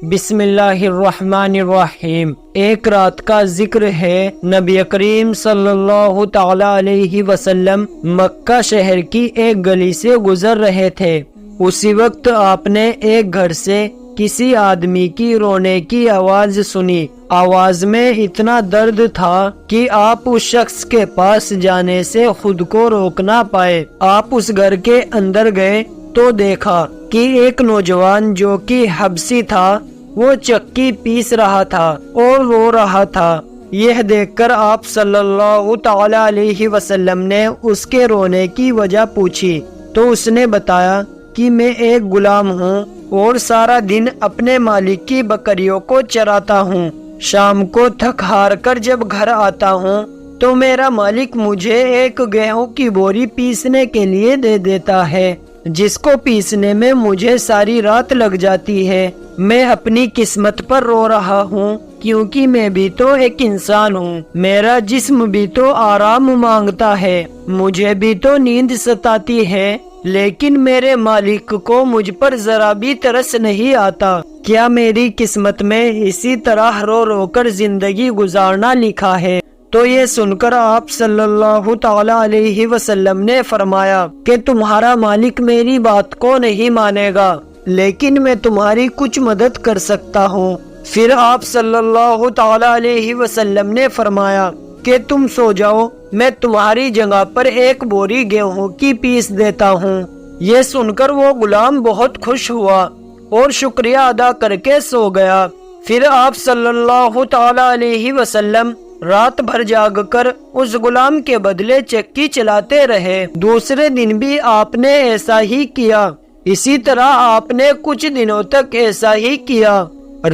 بسم اللہ الرحمن الرحیم۔ ایک رات کا ذکر ہے، نبی کریم صلی اللہ تعالی علیہ وسلم مکہ شہر کی ایک گلی سے گزر رہے تھے۔ اسی وقت آپ نے ایک گھر سے کسی آدمی کی رونے کی آواز سنی۔ آواز میں اتنا درد تھا کہ آپ اس شخص کے پاس جانے سے خود کو روک نہ پائے۔ آپ اس گھر کے اندر گئے تو دیکھا کہ ایک نوجوان جو کہ حبشی تھا وہ چکی پیس رہا تھا اور رو رہا تھا۔ یہ دیکھ کر آپ صلی اللہ تعالی علیہ وسلم نے اس کے رونے کی وجہ پوچھی تو اس نے بتایا کہ میں ایک غلام ہوں اور سارا دن اپنے مالک کی بکریوں کو چراتا ہوں۔ شام کو تھک ہار کر جب گھر آتا ہوں تو میرا مالک مجھے ایک گیہوں کی بوری پیسنے کے لیے دے دیتا ہے، جس کو پیسنے میں مجھے ساری رات لگ جاتی ہے۔ میں اپنی قسمت پر رو رہا ہوں کیونکہ میں بھی تو ایک انسان ہوں، میرا جسم بھی تو آرام مانگتا ہے، مجھے بھی تو نیند ستاتی ہے، لیکن میرے مالک کو مجھ پر ذرا بھی ترس نہیں آتا۔ کیا میری قسمت میں اسی طرح رو رو کر زندگی گزارنا لکھا ہے؟ تو یہ سن کر آپ صلی اللہ تعالی علیہ وسلم نے فرمایا کہ تمہارا مالک میری بات کو نہیں مانے گا، لیکن میں تمہاری کچھ مدد کر سکتا ہوں۔ پھر آپ صلی اللہ تعالی علیہ وسلم نے فرمایا کہ تم سو جاؤ، میں تمہاری جگہ پر ایک بوری گیہوں کی پیس دیتا ہوں۔ یہ سن کر وہ غلام بہت خوش ہوا اور شکریہ ادا کر کے سو گیا۔ پھر آپ صلی اللہ تعالی علیہ وسلم رات بھر جاگ کر اس غلام کے بدلے چکی چلاتے رہے۔ دوسرے دن بھی آپ نے ایسا ہی کیا۔ اسی طرح آپ نے کچھ دنوں تک ایسا ہی کیا،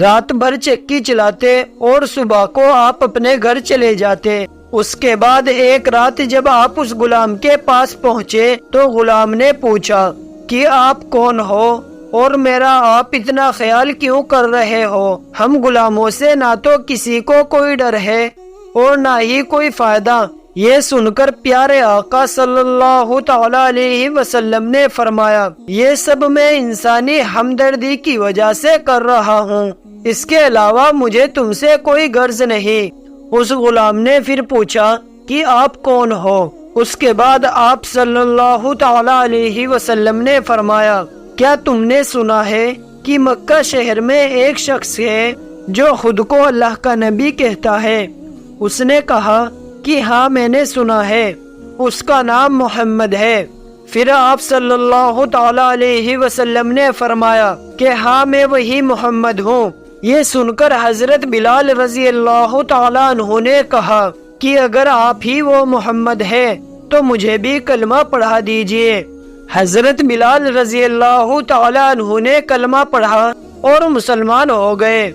رات بھر چکی چلاتے اور صبح کو آپ اپنے گھر چلے جاتے۔ اس کے بعد ایک رات جب آپ اس غلام کے پاس پہنچے تو غلام نے پوچھا کہ آپ کون ہو اور میرا آپ اتنا خیال کیوں کر رہے ہو؟ ہم غلاموں سے نہ تو کسی کو کوئی ڈر ہے اور نہ ہی کوئی فائدہ۔ یہ سن کر پیارے آقا صلی اللہ تعالی علیہ وسلم نے فرمایا، یہ سب میں انسانی ہمدردی کی وجہ سے کر رہا ہوں، اس کے علاوہ مجھے تم سے کوئی غرض نہیں۔ اس غلام نے پھر پوچھا کہ آپ کون ہو؟ اس کے بعد آپ صلی اللہ تعالی علیہ وسلم نے فرمایا، کیا تم نے سنا ہے کہ مکہ شہر میں ایک شخص ہے جو خود کو اللہ کا نبی کہتا ہے؟ اس نے کہا کہ ہاں میں نے سنا ہے، اس کا نام محمد ہے۔ پھر آپ صلی اللہ تعالی علیہ وسلم نے فرمایا کہ ہاں میں وہی محمد ہوں۔ یہ سن کر حضرت بلال رضی اللہ تعالی عنہ نے کہا کہ اگر آپ ہی وہ محمد ہے تو مجھے بھی کلمہ پڑھا دیجئے۔ حضرت بلال رضی اللہ تعالی عنہ نے کلمہ پڑھا اور مسلمان ہو گئے۔